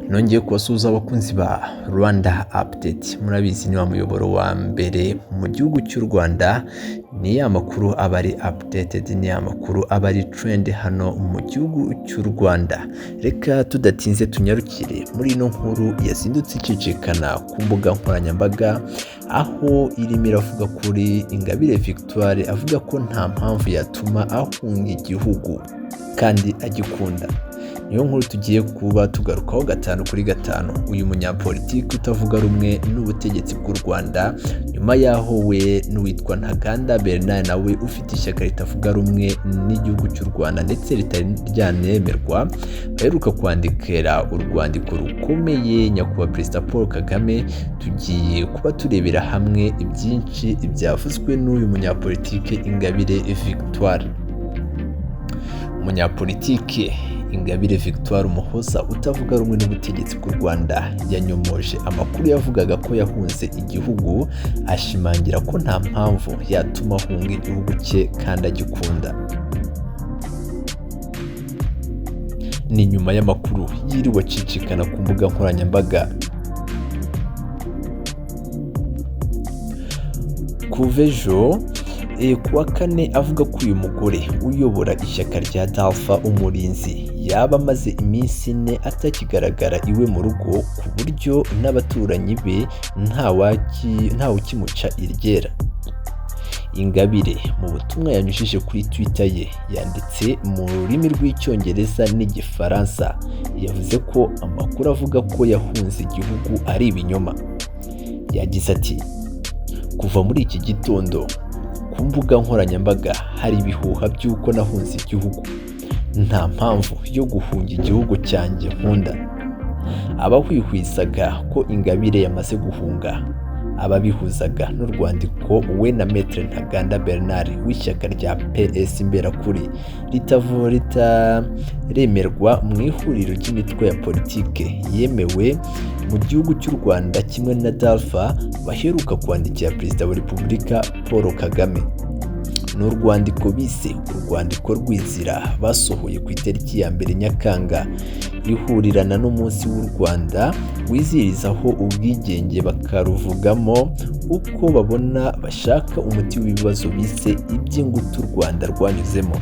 nongeye kubasuhuza abakunzi ba Rwanda Update. Murabizi ni wa muyoboro wa mbere mu gihugu cy'u Rwanda, ni amakuru aba ari updated, ni amakuru aba ari trend hano mu gihugu cy'u Rwanda. Reka tudatinze tunyarukire muri ino nkuru yazindutse icicikana ku mbuga nkoranyambaga, aho irimo iravuga kuri Ingabire Victoire avuga ko nta mpamvu yatuma ahunga igihugu kandi agikunda. Niyo nkuru tugiye kuba tugarukaho gatanu kuri gatanu. Uyu munyapolitiki utavuga rumwe n'ubutegetsi bw'u Rwanda, nyuma yaho we n'uwitwa Ntaganda Bernard nawe ufite ishyaka ritavuga rumwe n'igihugu cy'u Rwanda ndetse ritari ryanemerwa, baheruka kwandikira urwandiko rukomeye nyakubahwa Perezida Paul Kagame. Tugiye kuba turebera hamwe ibyinshi byavuzwe n'uyu munyapolitiki Ingabire Victoire. Umunyapolitiki Ingabire Victoire umuhoza utavuga rumwe n'ubutegetsi bw'u Rwanda yanyomoje amakuru yavugaga ko yahunze igihugu, ashimangira ko nta mpamvu yatuma ahunga igihugu cye kandi agikunda. Ni nyuma y'amakuru yiriwe acicikana ku mbuga nkoranyambaga. Kuva ejo kuwa kane avuga ko uyu mugore uyobora ishyaka rya Dalfa Umurinzi yaba amaze iminsi 4 atakigaragara iwe mu rugo, ku buryo n'abaturanyi be nta ukimuca iryera. Ingabire mu butumwa yanyujije kuri Twitter ye yanditse mu rurimi rw'icyongereza n'igifaransa, yavuze ko amakuru avuga ko yahunze igihugu ari ibinyoma. Yagize ati, kuva muri iki gitondo ku mbuga nkoranyambaga hari ibihuha by'uko nahunze igihugu. Nta mpamvu yo guhunga igihugu cyanjye nkunda. Abahwihwisaga ko Ingabire yamaze guhunga, ababihuzaga n'urwandiko we na Maître Ntaganda Bernard w'ishyaka rya PS Imberakuri ritaremerwa mu ihuriro ry'imitwe ya politike yemewe mu gihugu cy'u Rwanda kimwe na Dalfa, baheruka kwandikira Perezida wa Repubulika Paul Kagame. N'urwandiko bise urwandiko rw'inzira basohoye ku itariki ya 2 Nyakanga, ihurirana n'umunsi w'u Rwanda wizihirizaho ubwigenge, bakaruvugamo uko babona bashaka umuti w'ibibazo bise iby'ingutu u Rwanda rwanyuzemo.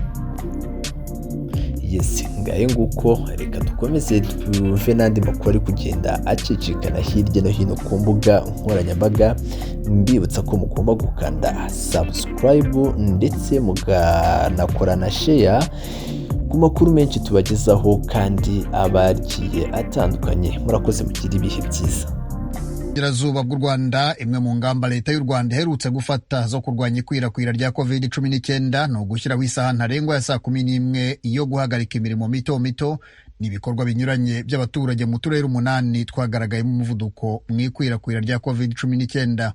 Yes, ngaye nguko reka dukomeze twumve n'andi makuru ari kugenda acicikana hirya no hino ku mbuga nkoranyambaga. Mbibutsa ko mugomba gukanda subscribe ndetse muganakora na share ku makuru menshi tubagezaho kandi abagiye atandukanye. Murakoze mugira ibihe byiza. Irazuba bw'u Rwanda, imwe mu ngamba leta y'u Rwanda iherutse gufata zo kurwanya ikwirakwira rya COVID-19 no gushyiraho isaha ntarengwa ya saa 11 yo guhagarika imirimo mito mito n'ibikorwa binyuranye by'abaturage mu turere 8 twagaragayemo umuvuduko mu ikwirakwira rya COVID-19.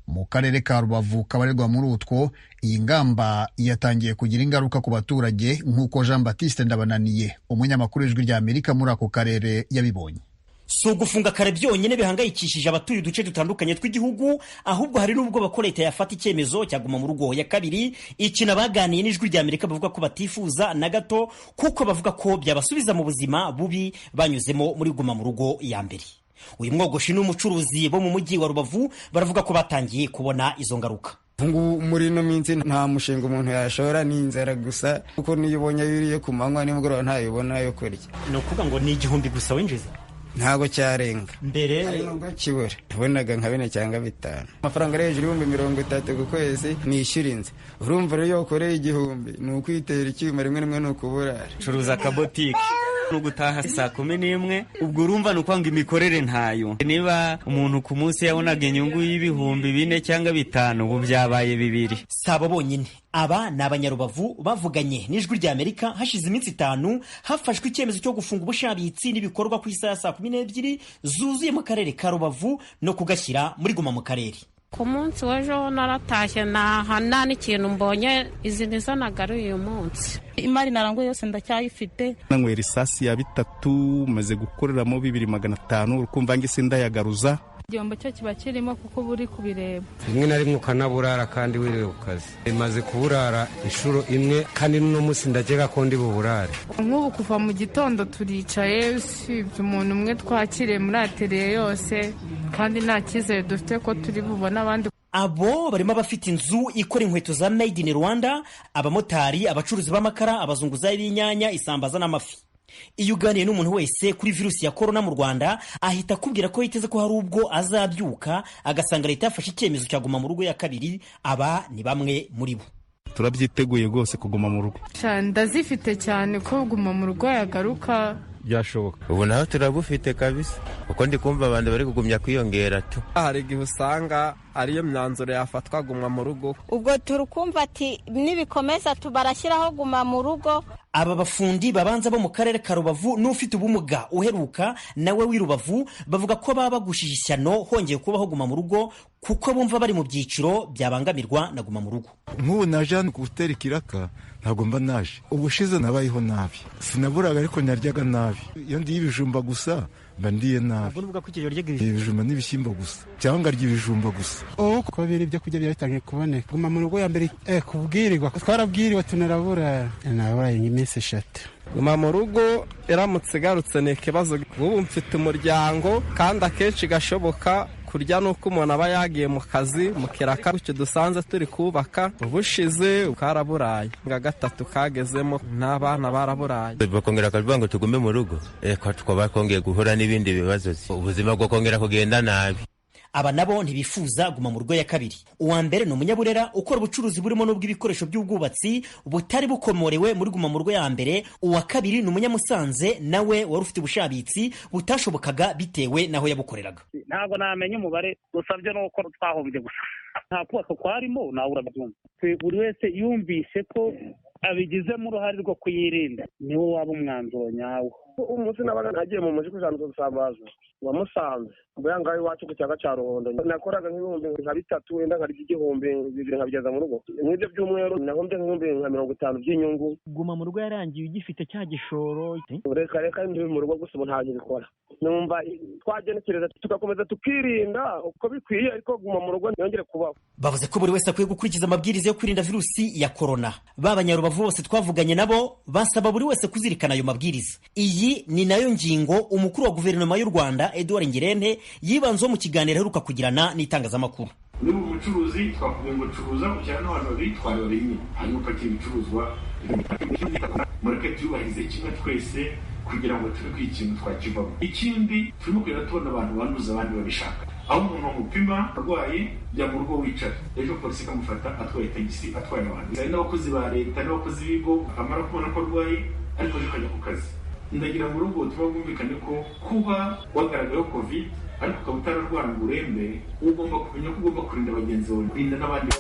Mu karere ka Rubavu kabarirwa muri utwo, iyi ngamba yatangiye kugira ingaruka ku baturage nk'uko Jean Baptiste Ndabananiye, umunyamakuru w'Ijwi rya Amerika muri ako karere, yabibonye. So gufunga kare byonyine bihangayikishije abatuye uduce dutandukanye tw'igihugu, ahubwo hari n'ubwo bakoreta yafata icyemezo cyaguma mu rugo. Ya kabiri, ikina baganiye n'Ijwi rya Amerika bavuga ko batifuza na gato, kuko bavuga ko byabasubiza mu buzima bubi banyuzemo muri guma mu rugo ya mbere. Uyu mwogoshi n'umucuruzi bo mu mujyi wa Rubavu baravuga ko batangiye kubona izo ngaruka. Muri no minsi nta mushinga umuntu yashora, ni inzara gusa, kuko niyo ubonye yuriye ku manywa nimugoroba ntayibona yo kurya. No kuvuga ngo ni 1000 gusa winjiza, ntago cyarenga mbere nubwo kibura ubonaga nka 4 cyangwa 5. Amafaranga ari hejuru y'ibihumbi 30 ku kwezi nishyura inzu. Urumva rero iyo ukoreye 1000 ni ukwitera icyuma rimwe rimwe no kuburara. Curuza akabotike no gutaha saa 11, ubwo urumva no kwanga imikorere ntayo. Niba umuntu ku munsi yabonaga inyungu y'ibihumbi 4 cyangwa 5, ubu byabaye 2. Sabo bonyine, aba ni Abanyarubavu bavuganye n'Ijwi rya Amerika hashize iminsi 5 hafashwe icyemezo cyo gufunga ubushabitsi n'ibikorwa ku isaha saa 12 zuzuye mu karere ka Rubavu no kugashyira muri guma mu karere. Ku munsi w'ejo naratashye nta n'ikintu mbonye, izi nizanagaruye uyu munsi. Imari naranguye yose ndacyayifite. Nanywera isasi ya 3 maze gukoreramo 2500, urukumva ngise ndayagaruza. igihombo cyo kiba kirimo kuko buri kubireba rimwe na rimwe ukanaburara kandi wiriwe ku kazi. Imaze kuburara inshuro imwe kandi n'uno munsi ndakeka ko ndi buburare. nk'ubu kuva mu gitondo turicaye usibye umuntu umwe twakiriye muri ateriye yose kandi nta cyizere dufite ko turi bubone abandi. Abo barimo abafite inzu ikora inkweto za Made in Rwanda, abamotari, abacuruzi b'amakara, abazunguzayi b'inyanya, isambaza n'amafi. Iyo uganiye n'umuntu wese kuri virusi ya corona mu Rwanda ahita akubwira ko yiteze ko hari ubwo azabyuka agasanga leta yafashe icyemezo cyaguma mu rugo ya kabiri. Aba ni bamwe muri bo. Turabyiteguye rwose kuguma mu rugo. Ndazifite cyane ko guma mu rugo yagaruka byashoboka. Ubu naho turabufite kabisa kuko ndi kumva abantu bari kugumya kwiyongera tu. Hari igihe usanga ariyo myanzuro yafatwa guma mu rugo. Ubwo turukumva ati nibikomeza tubarashyiraho guma mu rugo. Aba bafundi babanza bo mu karere ka Rubavu n'ufite ubumuga uheruka nawe w'Irubavu bavuga ko baba bagushije ishyano hongeye kubaho guma mu rugo kuko bumva bari mu byiciro byabangamirwa na guma mu rugo. Nk'ubu naje hano gutera ikiraka ntabwo mba naje. Ubushize nabayeho nabi, sinaburaga ariko naryaga nabi. Iyo ndiye ibijumba gusa mba ndiye nabi. Uvuga ko ikigero ibijumba n'ibishyimbo gusa cyangwa ngarya ibijumba gusa. Ko biri ibyo kurya byatangiye kuboneka guma mu rugo ya mbere kubwirirwa twarabwiriwe tunarabura naburaye iminsi 3. Guma mu rugo iramutse igarutse ni ikibazo. Ubu mfite umuryango kandi akenshi gashoboka kurya nuko umuntu aba yagiye mu kazi mu kiraka icyo dusanze turi kubaka. Ubushize ukaraburaye nga 3 kagezemo n'abana baraburaye. Bakongera akavuga ngo tugume mu rugo ko twaba kongeye guhura n'ibindi bibazo, ubuzima bwo kongera kugenda nabi. Aba nabo ntibifuza guma mu rugo ya kabiri. Uwa mbere ni umunyaburera ukora ubucuruzi burimo n'ubw'ibikoresho by'ubwubatsi butari bukomorewe muri guma mu rugo ya mbere. Uwa kabiri ni umunyamusanze nawe wari ufite ubushabitsi butashobokaga bitewe naho yabukoreraga. Ntabwo namenye umubare usabye no gukora twahombye gusa. Nta kubaka kwarimo nawe urabyumva. Buri wese yumvise ko abigizemo uruhare rwo kuyirinda niwo waba umwanzuro nyawo. Umunsi nabaga nagiye mu muji kujana gusambaza wamusanze ubuyanga iwacu ku cyaga cya Ruhondo nakoraga nk'ibihumbi nka 3 wenda nkari igihumbi 2 nkabigeza mu rugo. Mwibyo by'umweru nahombye nk'ibihumbi nka 50 by'inyungu. Guma mu rugo yarangiye ugifite cya gishoro. Reka ndi mu rugo gusa ntaje bikora. Numva twagenekereza tugakomeza tukirinda uko bikwiye ariko guma mu rugo yongere kubaho. Bavuze ko buri wese akwiye gukurikiza amabwiriza yo kwirinda virusi ya corona. Babanyarubavu bose twavuganye nabo basaba buri wese kuzirikana ayo mabwiriza. Iyi ni nayo ngingo umukuru wa guverinoma y'u Rwanda Edouard Ngirente yibanzeho mu kiganiro aheruka kugirana n'itangazamakuru. Ni mu bucuruzi twavuye ngo curuza kujyana n'abantu babitwara barinye hanyuma upakira ibicuruzwa mureke tuyubahirize kimwe twese kugira ngo tube ku ikintu twakivamo. Ikindi turimo kugenda tubona abantu banduza abandi babishaka. Aho umuntu amupima arwaye jya mu rugo wicara, ejo polisi ikamufata atwaye tagisi atwaye abantu. Hari n'abakozi ba leta n'abakozi b'ibigo akamara kubona ko arwaye ariko akajya ku kazi. Ndagira mu rugo tuba bumvikane ko kuba wagaragayeho covid ariko ukaba utararwara ngo urembe ugomba kumenya ko ugomba kurinda bagenzi bawe kurinda n'abandi.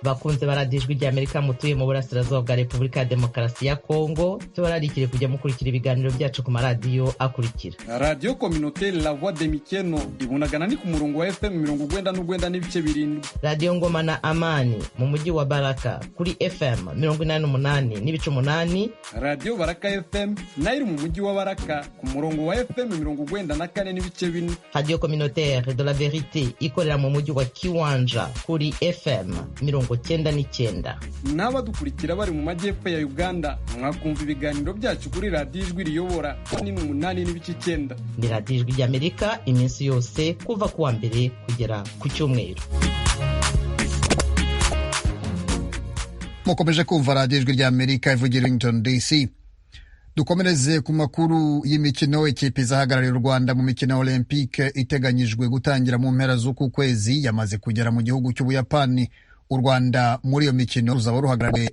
Bakunze baradijwe rya Amerika mutuye mu burasirazuba bwa Repubulika ya Demokarasi ya Kongo tubararikire kujya mukurikira ibiganiro byacu ku maradiyo akurikira. Radio Communautaire La Voix de Mikeno ibunagana ni ku murongo wa FM 99 n'ibice 7. Radio Ngoma na Amani mu mujyi wa Baraka kuri FM 88 n'ibice 8. Radio Baraka FM nayo mu mujyi wa Baraka ku murongo wa FM 94 n'ibice 4. Radio Communautaire de la Vérité ikorera mu mujyi wa Kiwanja kuri FM 99. N'abadukurikira bari mu majyepfo ya Uganda mwakumva ibiganiro byacu kuri Radio Ijwi Riyobora 8 n'ibice 9. Ni Radio Ijwi ry'Amerika iminsi yose kuva kuwa mbere kugera ku cyumweru. Mukomeje kumva Radio Ijwi ry'Amerika ivugira Washington DC. Dukomereze ku makuru y'imikino. Ikipe izahagararira u Rwanda mu mikino Olympique iteganyijwe gutangira mu mpera z'uku kwezi yamaze kugera mu gihugu cy'Ubuyapani. U Rwanda muri iyo mikino ruzaba ruhagarariye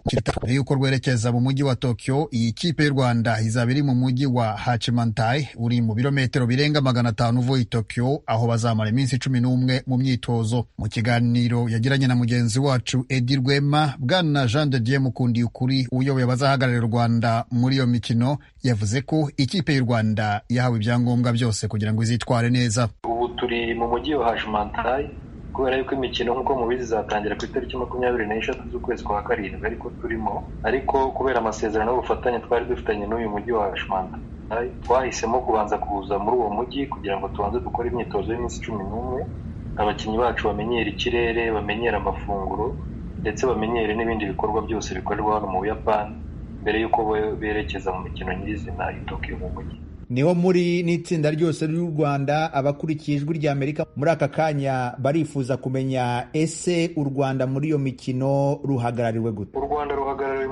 yuko rwerekeza mu mujyi wa Tokyo. Iyi kipe y'u Rwanda izaba iri mu mujyi wa Hachimantai uri mu birometero birenga 500 uvuye i Tokyo, aho bazamara iminsi 11 mu myitozo. Mu kiganiro yagiranye na mugenzi wacu Edi Rwema, Bwana Jean de Dieu Mukundi ukuri uyoboye abazahagararira u Rwanda muri iyo mikino yavuze ko ikipe y'u Rwanda yahawe ibyangombwa byose kugira ngo izitware neza. Ubu turi mu mujyi wa Hachimantai kubera yuko imikino nk'uko mubizi zatangira ku itariki 24 z'ukwezi kwa karindwi ariko turimo, ariko kubera amasezerano y'ubufatanye twari dufitanye n'uyu mujyi wa Hachimantai Shanghai twahisemo kubanza kuza muri uwo mujyi kugira ngo tubanze dukore imyitozo y'iminsi 11 abakinnyi bacu bamenyera ikirere, bamenyera amafunguro ndetse bamenyere n'ibindi bikorwa byose bikorerwa hano mu Buyapani mbere y'uko berekeza mu mikino nyirizina i Tokyo mu mujyi. Niho muri n'itsinda ryose ry'u Rwanda abakurikiye Ijwi ry'Amerika muri aka kanya barifuza kumenya ese u Rwanda muri iyo mikino ruhagarariwe gute? U Rwanda ruhagarariwe